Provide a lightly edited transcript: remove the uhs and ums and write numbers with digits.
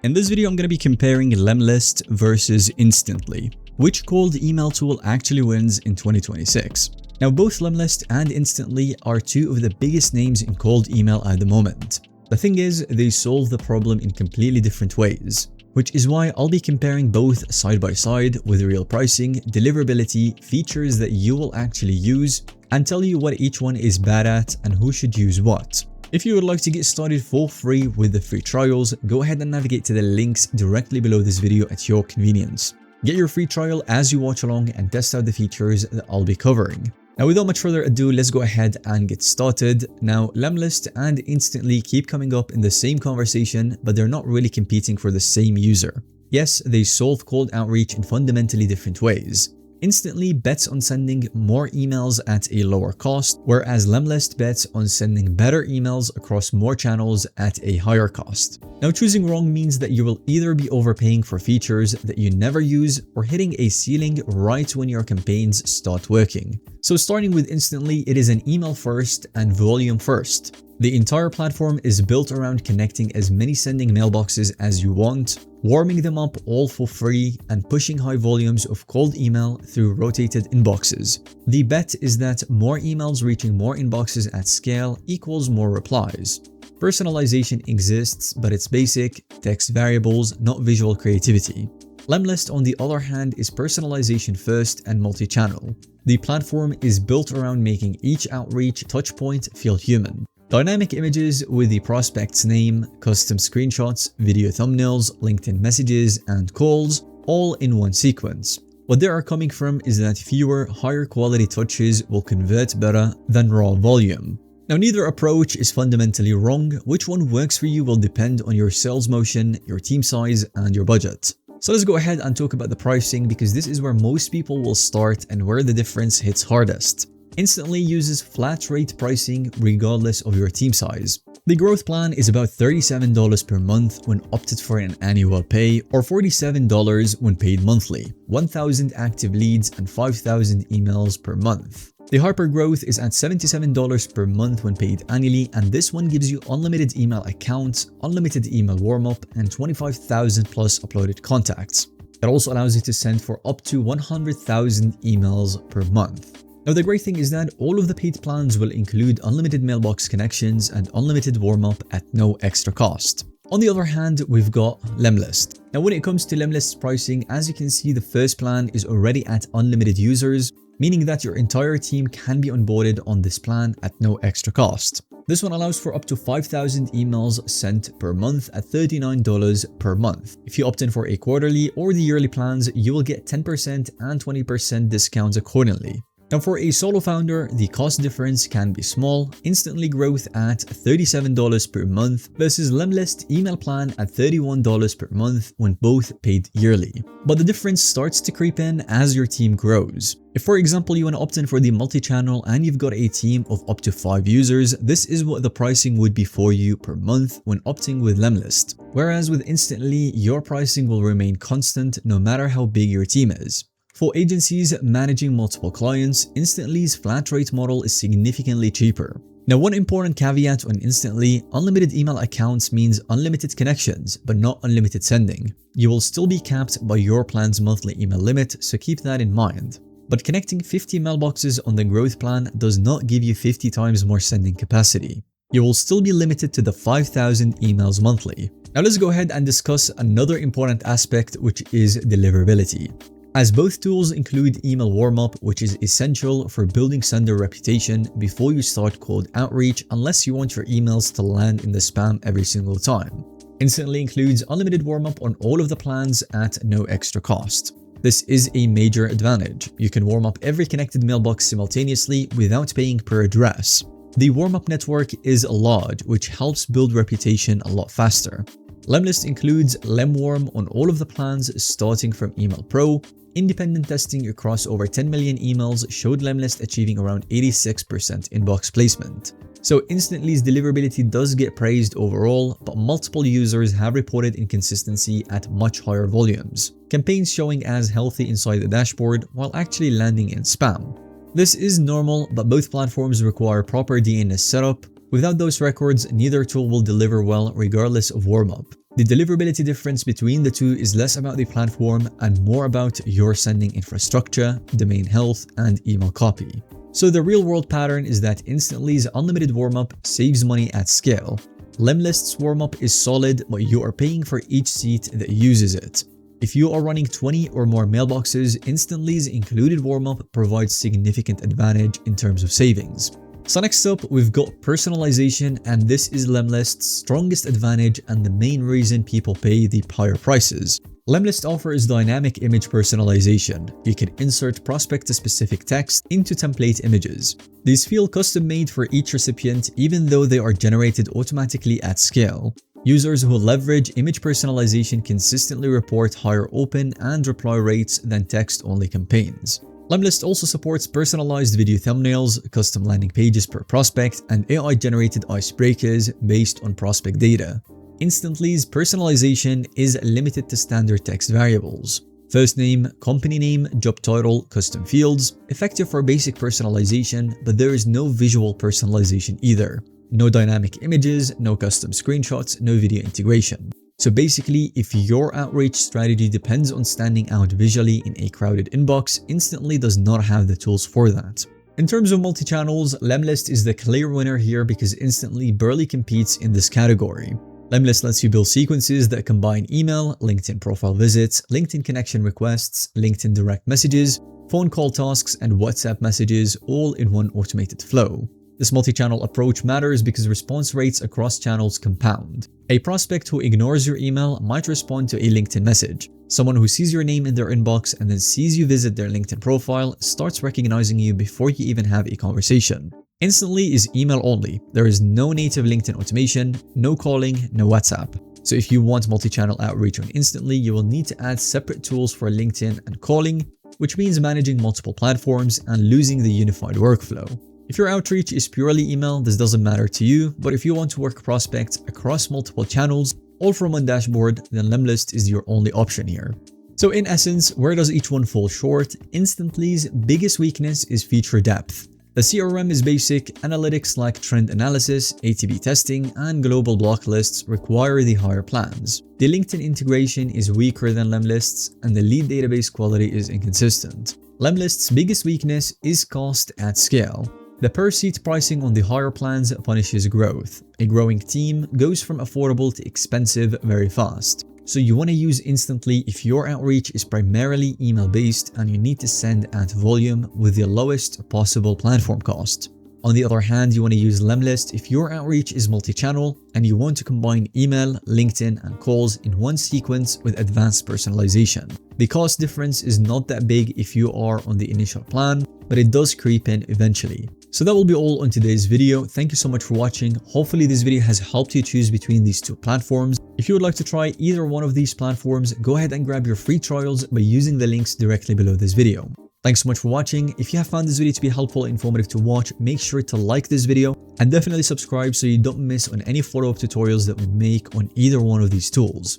In this video, I'm going to be comparing Lemlist versus Instantly. Which cold email tool actually wins in 2026? Now, both Lemlist and Instantly are two of the biggest names in cold email at the moment. The thing is, they solve the problem in completely different ways, which is why I'll be comparing both side by side with real pricing, deliverability, features that you will actually use, and tell you what each one is bad at and who should use what. If you would like to get started for free with the free trials, go ahead and navigate to the links directly below this video at your convenience. Get your free trial as you watch along and test out the features that I'll be covering. Now, without much further ado, let's go ahead and get started. Now, Lemlist and Instantly keep coming up in the same conversation, but they're not really competing for the same user. Yes, they solve cold outreach in fundamentally different ways. Instantly bets on sending more emails at a lower cost, whereas Lemlist bets on sending better emails across more channels at a higher cost. Now, choosing wrong means that you will either be overpaying for features that you never use or hitting a ceiling right when your campaigns start working. So starting with Instantly, it is an email first and volume first. The entire platform is built around connecting as many sending mailboxes as you want, warming them up all for free, and pushing high volumes of cold email through rotated inboxes. The bet is that more emails reaching more inboxes at scale equals more replies. Personalization exists, but it's basic, text variables, not visual creativity. Lemlist, on the other hand, is personalization first and multi-channel. The platform is built around making each outreach touchpoint feel human. Dynamic images with the prospect's name, custom screenshots, video thumbnails, LinkedIn messages, and calls, all in one sequence. What they are coming from is that fewer, higher quality touches will convert better than raw volume. Now, neither approach is fundamentally wrong. Which one works for you will depend on your sales motion, your team size, and your budget. So let's go ahead and talk about the pricing, because this is where most people will start and where the difference hits hardest. Instantly uses flat rate pricing regardless of your team size. The growth plan is about $37 per month when opted for an annual pay, or $47 when paid monthly, 1,000 active leads and 5,000 emails per month. The hypergrowth is at $77 per month when paid annually, and this one gives you unlimited email accounts, unlimited email warm-up, and 25,000 plus uploaded contacts. It also allows you to send for up to 100,000 emails per month. Now, the great thing is that all of the paid plans will include unlimited mailbox connections and unlimited warm-up at no extra cost. On the other hand, we've got Lemlist. Now, when it comes to Lemlist's pricing, as you can see, the first plan is already at unlimited users, meaning that your entire team can be onboarded on this plan at no extra cost. This one allows for up to 5,000 emails sent per month at $39 per month. If you opt in for a quarterly or the yearly plans, you will get 10% and 20% discounts accordingly. Now, for a solo founder, the cost difference can be small. Instantly growth at $37 per month versus Lemlist email plan at $31 per month when both paid yearly. But the difference starts to creep in as your team grows. If, for example, you want to opt in for the multi-channel and you've got a team of up to 5 users, this is what the pricing would be for you per month when opting with Lemlist. Whereas with Instantly, your pricing will remain constant no matter how big your team is. For agencies managing multiple clients, Instantly's flat rate model is significantly cheaper. Now, one important caveat on Instantly: unlimited email accounts means unlimited connections, but not unlimited sending. You will still be capped by your plan's monthly email limit, so keep that in mind. But connecting 50 mailboxes on the growth plan does not give you 50 times more sending capacity. You will still be limited to the 5,000 emails monthly. Now, let's go ahead and discuss another important aspect, which is deliverability. As both tools include email warm-up, which is essential for building sender reputation before you start cold outreach, unless you want your emails to land in the spam every single time. Instantly includes unlimited warm-up on all of the plans at no extra cost. This is a major advantage. You can warm up every connected mailbox simultaneously without paying per address. The warm-up network is large, which helps build reputation a lot faster. Lemlist includes Lemwarm on all of the plans starting from Email Pro. Independent testing across over 10 million emails showed Lemlist achieving around 86% inbox placement. So Instantly's deliverability does get praised overall, but multiple users have reported inconsistency at much higher volumes. Campaigns showing as healthy inside the dashboard while actually landing in spam. This is normal, but both platforms require proper DNS setup. Without those records, neither tool will deliver well regardless of warm-up. The deliverability difference between the two is less about the platform and more about your sending infrastructure, domain health, and email copy. So the real-world pattern is that Instantly's unlimited warm-up saves money at scale. Lemlist's warm-up is solid, but you are paying for each seat that uses it. If you are running 20 or more mailboxes, Instantly's included warm-up provides significant advantage in terms of savings. So next up, we've got personalization, and this is Lemlist's strongest advantage and the main reason people pay the higher prices. Lemlist offers dynamic image personalization. You can insert prospect-specific text into template images. These feel custom-made for each recipient, even though they are generated automatically at scale. Users who leverage image personalization consistently report higher open and reply rates than text-only campaigns. Lemlist also supports personalized video thumbnails, custom landing pages per prospect, and AI-generated icebreakers based on prospect data. Instantly's personalization is limited to standard text variables. First name, company name, job title, custom fields, effective for basic personalization, but there is no visual personalization either. No dynamic images, no custom screenshots, no video integration. So basically, if your outreach strategy depends on standing out visually in a crowded inbox, Instantly does not have the tools for that. In terms of multi-channels, Lemlist is the clear winner here because Instantly barely competes in this category. Lemlist lets you build sequences that combine email, LinkedIn profile visits, LinkedIn connection requests, LinkedIn direct messages, phone call tasks, and WhatsApp messages all in one automated flow. This multi-channel approach matters because response rates across channels compound. A prospect who ignores your email might respond to a LinkedIn message. Someone who sees your name in their inbox and then sees you visit their LinkedIn profile starts recognizing you before you even have a conversation. Instantly is email only. There is no native LinkedIn automation, no calling, no WhatsApp. So if you want multi-channel outreach on Instantly, you will need to add separate tools for LinkedIn and calling, which means managing multiple platforms and losing the unified workflow. If your outreach is purely email, this doesn't matter to you, but if you want to work prospects across multiple channels, all from one dashboard, then Lemlist is your only option here. So in essence, where does each one fall short? Instantly's biggest weakness is feature depth. The CRM is basic, analytics like trend analysis, A/B testing, and global block lists require the higher plans. The LinkedIn integration is weaker than Lemlist's, and the lead database quality is inconsistent. Lemlist's biggest weakness is cost at scale. The per-seat pricing on the higher plans punishes growth. A growing team goes from affordable to expensive very fast. So you want to use Instantly if your outreach is primarily email-based and you need to send at volume with the lowest possible platform cost. On the other hand, you want to use Lemlist if your outreach is multi-channel and you want to combine email, LinkedIn, and calls in one sequence with advanced personalization. The cost difference is not that big if you are on the initial plan, but it does creep in eventually. So that will be all on today's video. Thank you so much for watching. Hopefully this video has helped you choose between these two platforms. If you would like to try either one of these platforms, go ahead and grab your free trials by using the links directly below this video. Thanks so much for watching. If you have found this video to be helpful and informative to watch, make sure to like this video and definitely subscribe so you don't miss on any follow-up tutorials that we make on either one of these tools.